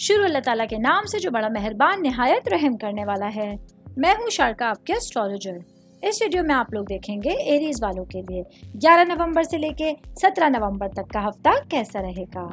शुरू अल्लाह ताला के नाम से जो बड़ा मेहरबान निहायत रहम करने वाला है। मैं हूँ शारका, आपके एस्ट्रोलॉजर। इस वीडियो में आप लोग देखेंगे एरीज वालों के लिए 11 नवंबर से लेके 17 नवंबर तक का हफ्ता कैसा रहेगा।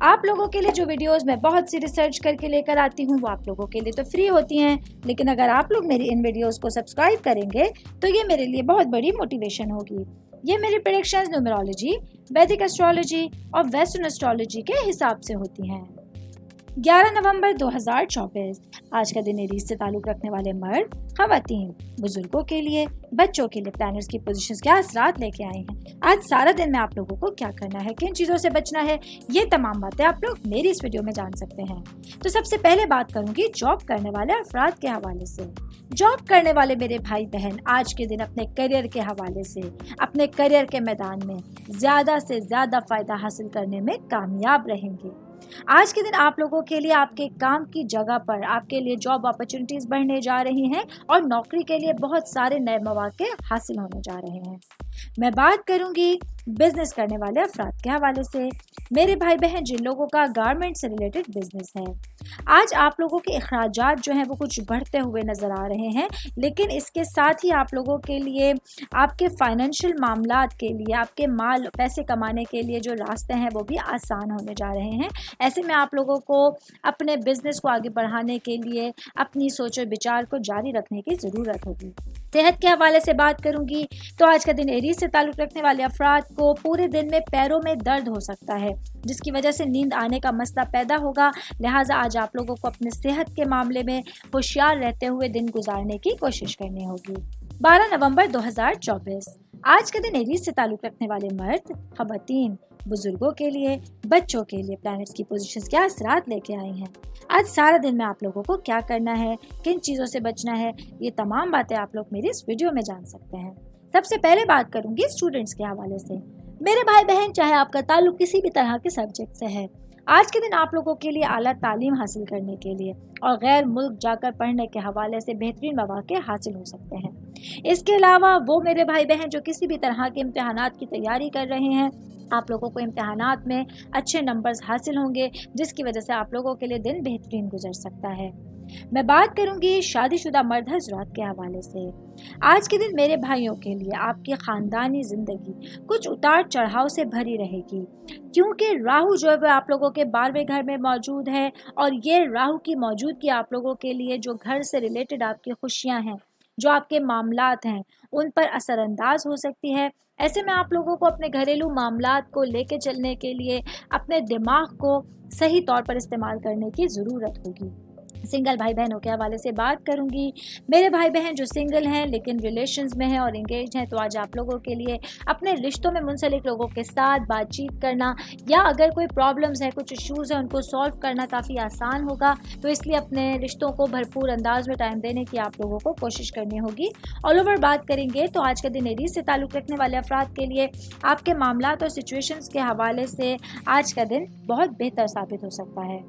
आप लोगों के लिए जो वीडियोस मैं बहुत सी रिसर्च करके लेकर आती हूँ वो आप लोगों के लिए तो फ्री होती हैं, लेकिन अगर आप लोग मेरी इन वीडियोस को सब्सक्राइब करेंगे तो ये मेरे लिए बहुत बड़ी मोटिवेशन होगी। ये मेरी प्रेडिक्शंस न्यूमरोलॉजी, वैदिक एस्ट्रोलॉजी और वेस्टर्न एस्ट्रोलॉजी के हिसाब से होती हैं। 11 नवंबर 2024 आज का दिन एरीज से ताल्लुक रखने वाले मर्द, खवातीन, बुजुर्गों के लिए, बच्चों के लिए प्लैनेट्स की पोजीशंस क्या असरात लेके आए हैं। आज सारा दिन में आप लोगों को क्या करना है, किन चीज़ों से बचना है, ये तमाम बातें आप लोग मेरी इस वीडियो में जान सकते हैं। तो सबसे पहले बात करूंगी जॉब करने वाले अफराद के हवाले से। जॉब करने वाले मेरे भाई बहन आज के दिन अपने करियर के हवाले से अपने करियर के मैदान में ज़्यादा से ज़्यादा फ़ायदा हासिल करने में कामयाब रहेंगे। आज के दिन आप लोगों के लिए आपके काम की जगह पर आपके लिए जॉब अपॉर्चुनिटीज बढ़ने जा रही हैं और नौकरी के लिए बहुत सारे नए मौके हासिल होने जा रहे हैं। मैं बात करूंगी बिजनेस करने वाले अफराद के हवाले से। मेरे भाई बहन जिन लोगों का गारमेंट से रिलेटेड बिजनेस है, आज आप लोगों के अखराजात जो हैं वो कुछ बढ़ते हुए नज़र आ रहे हैं, लेकिन इसके साथ ही आप लोगों के लिए आपके फाइनेंशियल मामलात के लिए, आपके माल पैसे कमाने के लिए जो रास्ते हैं वो भी आसान होने जा रहे हैं। ऐसे में आप लोगों को अपने बिजनेस को आगे बढ़ाने के लिए अपनी सोच और विचार को जारी रखने की ज़रूरत होगी। सेहत के हवाले से बात करूंगी तो आज का दिन एरीज से ताल्लुक़ रखने वाले अफराद को पूरे दिन में पैरों में दर्द हो सकता है, जिसकी वजह से नींद आने का मसला पैदा होगा। लिहाजा आज आप लोगों को अपने सेहत के मामले में होशियार रहते हुए दिन गुजारने की कोशिश करनी होगी। 12 नवंबर 2024 आज के दिन एरीज से ताल्लुक़ रखने वाले मर्द, खवातीन, बुजुर्गों के लिए, बच्चों के लिए प्लैनेट्स की पोजीशंस क्या असरात लेके आई हैं। आज सारा दिन में आप लोगों को क्या करना है, किन चीज़ों से बचना है, ये तमाम बातें आप लोग मेरी इस वीडियो में जान सकते हैं। सबसे पहले बात करूंगी स्टूडेंट्स के हवाले से। मेरे भाई बहन, चाहे आपका ताल्लुक किसी भी तरह के सब्जेक्ट से है, आज के दिन आप लोगों के लिए आला तालीम हासिल करने के लिए और गैर मुल्क जाकर पढ़ने के हवाले से बेहतरीन मौके हासिल हो सकते हैं। इसके अलावा वो मेरे भाई बहन जो किसी भी तरह के इम्तिहानात की तैयारी कर रहे हैं, आप लोगों को इम्तिहानात में अच्छे नंबर्स हासिल होंगे, जिसकी वजह से आप लोगों के लिए दिन बेहतरीन गुजर सकता है। मैं बात करूंगी शादीशुदा मर्द हजरात के हवाले से। आज के दिन मेरे भाइयों के लिए आपकी ख़ानदानी ज़िंदगी कुछ उतार चढ़ाव से भरी रहेगी, क्योंकि राहु जो है वह आप लोगों के 12वें घर में मौजूद है और ये राहु की मौजूदगी आप लोगों के लिए जो घर से रिलेटेड आपकी खुशियाँ हैं, जो आपके मामलात हैं, उन पर असरअंदाज हो सकती है। ऐसे में आप लोगों को अपने घरेलू मामलात को लेके चलने के लिए अपने दिमाग को सही तौर पर इस्तेमाल करने की ज़रूरत होगी। सिंगल भाई बहनों के हवाले से बात करूंगी। मेरे भाई बहन जो सिंगल हैं लेकिन रिलेशंस में हैं और इंगेज हैं, तो आज आप लोगों के लिए अपने रिश्तों में मुंसलिक लोगों के साथ बातचीत करना या अगर कोई प्रॉब्लम्स है, कुछ इश्यूज़ हैं, उनको सॉल्व करना काफ़ी आसान होगा। तो इसलिए अपने रिश्तों को भरपूर अंदाज में टाइम देने की आप लोगों को कोशिश करनी होगी। ऑल ओवर बात करेंगे तो आज का दिन एरीज से ताल्लुक़ रखने वाले अफराद के लिए आपके मामलात और सिचुएशंस के हवाले से आज का दिन बहुत बेहतर साबित हो सकता है।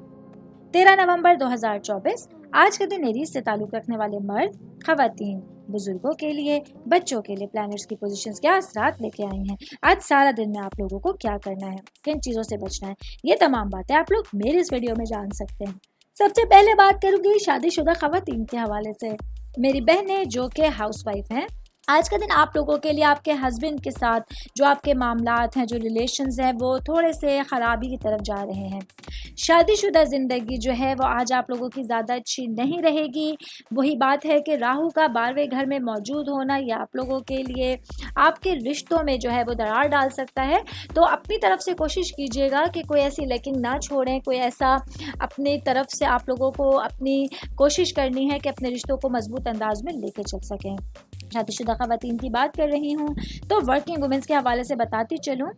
13 नवंबर 2024 आज के दिन एरीज से ताल्लुक़ रखने वाले मर्द, खवातीन, बुजुर्गों के लिए, बच्चों के लिए प्लैनेट्स की पोजीशंस क्या असरात लेके आई हैं। आज सारा दिन में आप लोगों को क्या करना है, किन चीज़ों से बचना है, ये तमाम बातें आप लोग मेरी इस वीडियो में जान सकते हैं। सबसे पहले बात करूंगी शादीशुदा खवातीन के हवाले से। मेरी बहनें जो कि हाउसवाइफ हैं, आज का दिन आप लोगों के लिए आपके हस्बैंड के साथ जो आपके मामलात हैं, जो रिलेशंस हैं, वो थोड़े से ख़राबी की तरफ जा रहे हैं। शादीशुदा ज़िंदगी जो है वो आज आप लोगों की ज़्यादा अच्छी नहीं रहेगी। वही बात है कि राहु का 12वें घर में मौजूद होना या आप लोगों के लिए आपके रिश्तों में जो है वो दरार डाल सकता है। तो अपनी तरफ से कोशिश कीजिएगा कि कोई ऐसी लैकिंग ना छोड़ें, कोई ऐसा अपनी तरफ से आप लोगों को अपनी कोशिश करनी है कि अपने रिश्तों को मजबूत अंदाज में लेके चल सकें। शादीशुदा खवातीन की बात कर रही हूँ तो वर्किंग वुमेंस के हवाले से बताती चलूँ,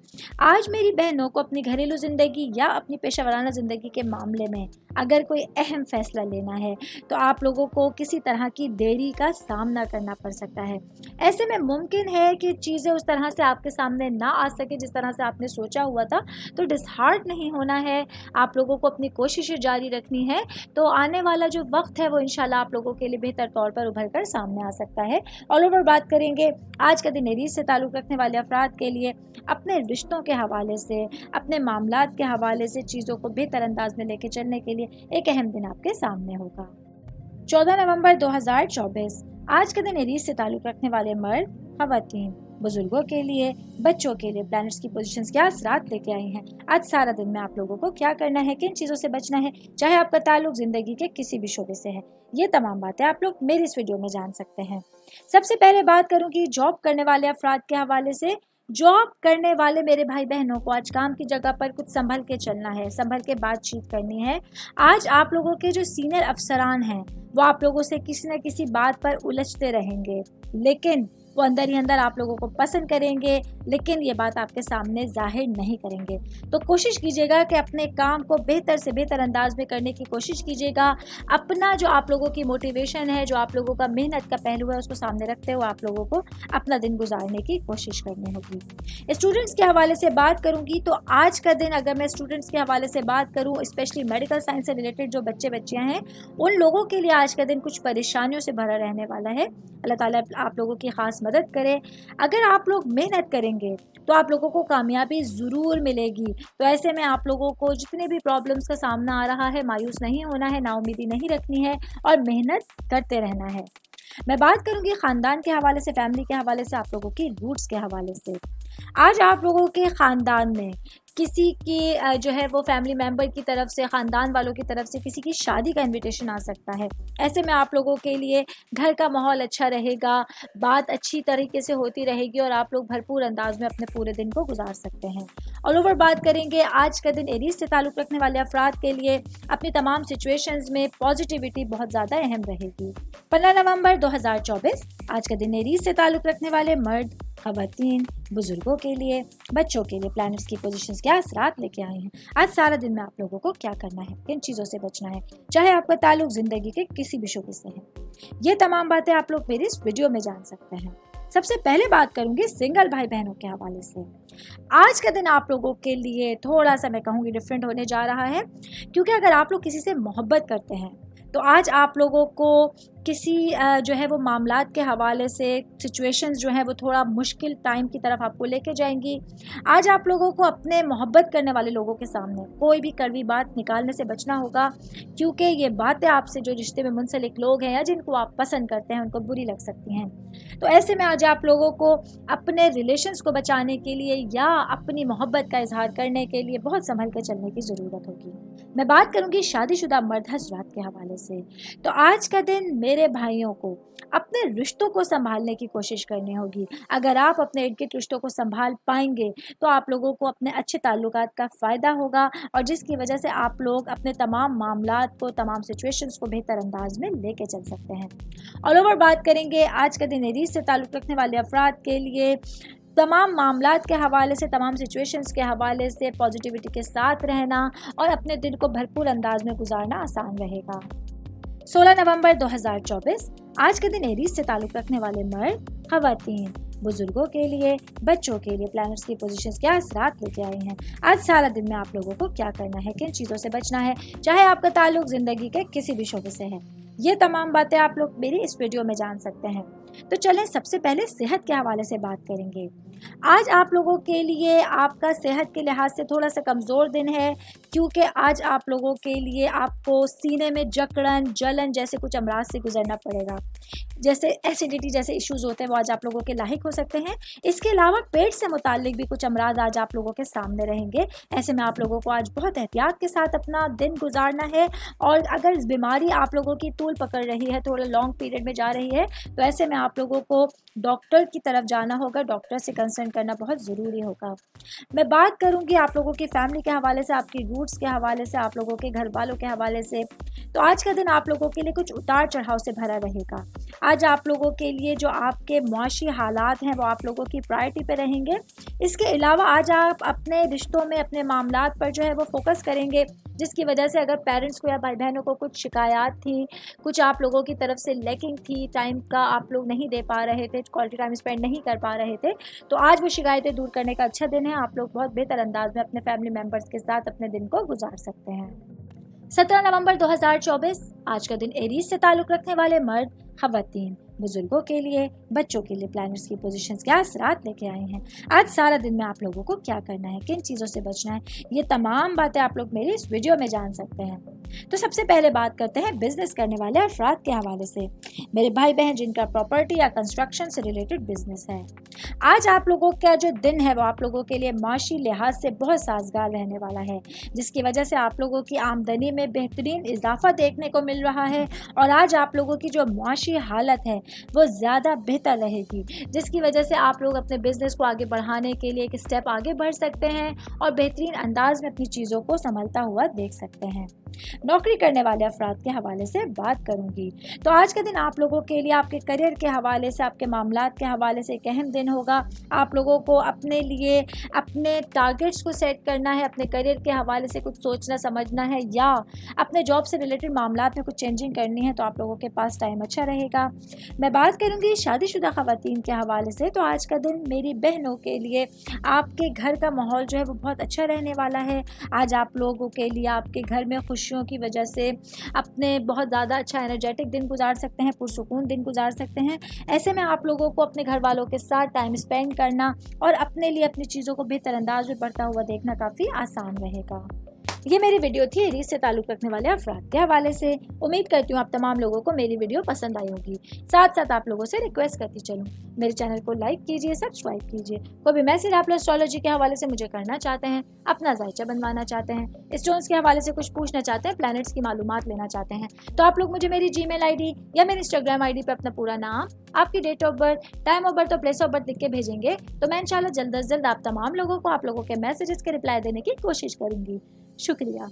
आज मेरी बहनों को अपनी घरेलू ज़िंदगी या अपनी पेशा वराना ज़िंदगी के मामले में अगर कोई अहम फैसला लेना है तो आप लोगों को किसी तरह की देरी का सामना करना पड़ सकता है। ऐसे में मुमकिन है कि चीज़ें उस तरह से आपके सामने ना आ सके जिस तरह से आपने सोचा हुआ था, तो डिसहार्ट नहीं होना है, आप लोगों को अपनी कोशिशें जारी रखनी है। तो आने वाला जो वक्त है वो इंशाल्लाह आप लोगों के लिए बेहतर तौर पर उभर कर सामने आ सकता है। ऑल ऑल ओवर बात करेंगे आज का दिन एरीज से ताल्लुक़ रखने वाले अफराद के लिए अपने रिश्तों के हवाले से, अपने मामलात के हवाले से चीज़ों को बेहतर अंदाज में लेके चलने के लिए एक अहम दिन आपके सामने होगा। 14 नवंबर 2024 आज के दिन एरीज से ताल्लुक़ रखने वाले मर्द, ख़वातीन, बुजुर्गों के लिए, बच्चों के लिए प्लैनेट्स की पोजीशंस क्या असरात लेके आई हैं। आज सारा दिन में आप लोगों को क्या करना है, किन चीज़ों से बचना है, चाहे आपका ताल्लुक ज़िंदगी के किसी भी शोबे से है, ये तमाम बातें आप लोग मेरी इस वीडियो में जान सकते हैं। सबसे पहले बात करूँगी जॉब करने वाले अफराद के हवाले से। जॉब करने वाले मेरे भाई बहनों को आज काम की जगह पर कुछ संभल के चलना है, संभल के बातचीत करनी है। आज आप लोगों के जो सीनियर अफसरान हैं वो आप लोगों से किसी न किसी बात पर उलझते रहेंगे, लेकिन वो अंदर ही अंदर आप लोगों को पसंद करेंगे, लेकिन ये बात आपके सामने जाहिर नहीं करेंगे। तो कोशिश कीजिएगा कि अपने काम को बेहतर से बेहतर अंदाज में करने की कोशिश कीजिएगा। अपना जो आप लोगों की मोटिवेशन है, जो आप लोगों का मेहनत का पहलू है, उसको सामने रखते हुए आप लोगों को अपना दिन गुजारने की कोशिश करनी होगी। स्टूडेंट्स के हवाले से बात करूँगी तो आज का दिन, अगर मैं स्टूडेंट्स के हवाले से बात करूँ, स्पेशली मेडिकल साइंस से रिलेटेड जो बच्चे बच्चियाँ हैं, उन लोगों के लिए आज का दिन कुछ परेशानियों से भरा रहने वाला है। अल्लाह ताला आप लोगों की खास मदद करे। अगर आप लोग मेहनत करेंगे तो आप लोगों को कामयाबी ज़रूर मिलेगी। तो ऐसे में आप लोगों को जितने भी प्रॉब्लम्स का सामना आ रहा है, मायूस नहीं होना है, नाउमीदी नहीं रखनी है और मेहनत करते रहना है। मैं बात करूंगी ख़ानदान के हवाले से, फैमिली के हवाले से, आप लोगों की रूट्स के हवाले से। आज आप लोगों के ख़ानदान में किसी की जो है वो फैमिली मेम्बर की तरफ से, ख़ानदान वालों की तरफ से किसी की शादी का इनविटेशन आ सकता है। ऐसे में आप लोगों के लिए घर का माहौल अच्छा रहेगा, बात अच्छी तरीके से होती रहेगी और आप लोग भरपूर अंदाज में अपने पूरे दिन को गुजार सकते हैं। ऑल ओवर बात करेंगे आज का दिन एरीज से ताल्लुक़ रखने वाले अफराद के लिए अपनी तमाम सिचुएशंस में पॉजिटिविटी बहुत ज़्यादा अहम रहेगी। 15 नवंबर 2024 आज का दिन एरीज से ताल्लुक़ रखने वाले मर्द, ख़वातीन, बुजुर्गों के लिए, बच्चों के लिए प्लैनेट्स की पोजीशंस क्या असरात लेके आए हैं। आज सारा दिन में आप लोगों को क्या करना है, किन चीज़ों से बचना है, चाहे आपका ताल्लुक ज़िंदगी के किसी भी शोबे से है, ये तमाम बातें आप लोग मेरी इस वीडियो में जान सकते हैं। सबसे पहले बात करूंगी सिंगल भाई बहनों के हवाले से। आज का दिन आप लोगों के लिए थोड़ा सा मैं कहूँगी डिफरेंट होने जा रहा है, क्योंकि अगर आप लोग किसी से मोहब्बत करते हैं तो आज आप लोगों को किसी जो है वो मामलात के हवाले से सिचुएशंस जो है वो थोड़ा मुश्किल टाइम की तरफ आपको लेके जाएंगी। आज आप लोगों को अपने मोहब्बत करने वाले लोगों के सामने कोई भी कड़वी बात निकालने से बचना होगा, क्योंकि ये बातें आपसे जो रिश्ते में मुंसलिक लोग हैं या जिनको आप पसंद करते हैं उनको बुरी लग सकती हैं। तो ऐसे में आज आप लोगों को अपने रिलेशंस को बचाने के लिए या अपनी मोहब्बत का इजहार करने के लिए बहुत संभल कर चलने की ज़रूरत होगी। मैं बात करूँगी शादीशुदा मर्द हज़रात के हवाले से। तो आज का दिन मेरे भाइयों को अपने रिश्तों को संभालने की कोशिश करनी होगी। अगर आप अपने इर्द गिर्द रिश्तों को संभाल पाएंगे तो आप लोगों को अपने अच्छे ताल्लुकात का फ़ायदा होगा और जिसकी वजह से आप लोग अपने तमाम मामलात को, तमाम सिचुएशंस को बेहतर अंदाज में लेके चल सकते हैं। ऑल ओवर बात करेंगे आज का दिन एरीज से ताल्लुक़ रखने वाले अफराद के लिए तमाम मामलात के हवाले से, तमाम सिचुएशंस के हवाले से पॉजिटिविटी के साथ रहना और अपने दिन को भरपूर अंदाज में गुजारना आसान रहेगा। 16 नवंबर 2024 आज के दिन एरीज से ताल्लुक़ रखने वाले मर्द, ख़वातीन, बुजुर्गों के लिए, बच्चों के लिए प्लैनेट्स की पोजीशंस क्या असरात लेके आए हैं। आज सारा दिन में आप लोगों को क्या करना है, किन चीज़ों से बचना है, चाहे आपका ताल्लुक ज़िंदगी के किसी भी शोबे से है, ये तमाम बातें आप लोग मेरी इस वीडियो में जान सकते हैं। तो चलें सबसे पहले सेहत के हवाले से बात करेंगे। आज आप लोगों के लिए आपका सेहत के लिहाज से थोड़ा सा कमज़ोर दिन है, क्योंकि आज आप लोगों के लिए आपको सीने में जकड़न, जलन जैसे कुछ अमराज से गुजरना पड़ेगा। जैसे एसिडिटी जैसे इश्यूज़ होते हैं वो आज आप लोगों के लाहिक हो सकते हैं। इसके अलावा पेट से मुताल्लिक भी कुछ अमराज आज आप लोगों के सामने रहेंगे। ऐसे में आप लोगों को आज बहुत एहतियात के साथ अपना दिन गुजारना है और अगर बीमारी आप लोगों की तूल पकड़ रही है, थोड़ा लॉन्ग पीरियड में जा रही है, तो ऐसे में आप लोगों को डॉक्टर की तरफ जाना होगा, डॉक्टर से कंसल्ट करना बहुत ज़रूरी होगा। मैं बात करूंगी आप लोगों की फैमिली के हवाले से, आपकी रूट्स के हवाले से, आप लोगों के घर वालों के हवाले से। तो आज का दिन आप लोगों के लिए कुछ उतार चढ़ाव से भरा रहेगा। आज आप लोगों के लिए जो आपके मुआशी हालात हैं वो आप लोगों की प्रायोरिटी पे रहेंगे। इसके अलावा आज आप अपने रिश्तों में, अपने मामलात पर जो है वो फोकस करेंगे, जिसकी वजह से अगर पेरेंट्स को या भाई बहनों को कुछ शिकायत थी, कुछ आप लोगों की तरफ से लैकिंग थी, टाइम का आप लोग नहीं दे पा रहे थे, क्वालिटी टाइम स्पेंड नहीं कर पा रहे थे, तो आज वो शिकायतें दूर करने का अच्छा दिन है। आप लोग बहुत बेहतर अंदाज में अपने फैमिली मेम्बर्स के साथ अपने दिन को गुजार सकते हैं। 17 नवंबर 2024 आज का दिन एरीज से ताल्लुक़ रखने वाले मर्द, खवातीन, बुजुर्गों के लिए, बच्चों के लिए प्लैनेट्स की पोजीशंस क्या असरात लेके आए हैं। आज सारा दिन में आप लोगों को क्या करना है, किन चीज़ों से बचना है, ये तमाम बातें आप लोग मेरी इस वीडियो में जान सकते हैं। तो सबसे पहले बात करते हैं बिजनेस करने वाले अफराद के हवाले से, मेरे भाई बहन जिनका प्रॉपर्टी या कंस्ट्रक्शन से रिलेटेड बिजनेस है। आज आप लोगों का जो दिन है वो आप लोगों के लिए माशी लिहाज से बहुत साजगार रहने वाला है, जिसकी वजह से आप लोगों की आमदनी में बेहतरीन इजाफा देखने को मिल रहा है और आज आप लोगों की जो माशी हालत है वो ज़्यादा बेहतर रहेगी, जिसकी वजह से आप लोग अपने बिजनेस को आगे बढ़ाने के लिए एक स्टेप आगे बढ़ सकते हैं और बेहतरीन अंदाज में अपनी चीज़ों को संभलता हुआ देख सकते हैं। नौकरी करने वाले अफराद के हवाले से बात करूंगी तो आज का दिन आप लोगों के लिए आपके करियर के हवाले से, आपके मामलात के हवाले से एक अहम दिन होगा। आप लोगों को अपने लिए अपने टारगेट्स को सेट करना है, अपने करियर के हवाले से कुछ सोचना समझना है या अपने जॉब से रिलेटेड मामलात में कुछ चेंजिंग करनी है, तो आप लोगों के पास टाइम अच्छा रहेगा। मैं बात करूंगी शादीशुदा खवातीन के हवाले से, तो आज का दिन मेरी बहनों के लिए आपके घर का माहौल जो है वो बहुत अच्छा रहने वाला है। आज आप लोगों के लिए आपके घर में खुशियों की वजह से अपने बहुत ज़्यादा अच्छा एनर्जेटिक दिन गुजार सकते हैं, पुरसुकून दिन गुजार सकते हैं। ऐसे में आप लोगों को अपने घर वालों के साथ टाइम स्पेंड करना और अपने लिए अपनी चीज़ों को बेहतर अंदाज में बढ़ता हुआ देखना काफ़ी आसान रहेगा। ये मेरी वीडियो थी एरीज से ताल्लुक़ रखने वाले अफराद के हवाले से। उम्मीद करती हूँ आप तमाम लोगों को मेरी वीडियो पसंद आई होगी। साथ साथ आप लोगों से रिक्वेस्ट करती चलूँ, मेरे चैनल को लाइक कीजिए, सब्सक्राइब कीजिए। कोई भी मैसेज आप लोग एस्ट्रोलॉजी के हवाले से मुझे करना चाहते हैं, अपना जायचा बनवाना चाहते हैं, स्टोन्स के हवाले से कुछ पूछना चाहते हैं, प्लैनेट्स की मालूमात लेना चाहते हैं, तो आप लोग मुझे मेरी जीमेल ID या मेरी इंस्टाग्राम ID पर अपना पूरा नाम, आपकी date of birth, time of birth और प्लेस ऑफ बर्थ लिख के भेजेंगे तो मैं इंशाल्लाह जल्द अज जल्द आप तमाम लोगों को आप लोगों के मैसेजेस के रिप्लाई देने की कोशिश करूँगी। शुक्रिया।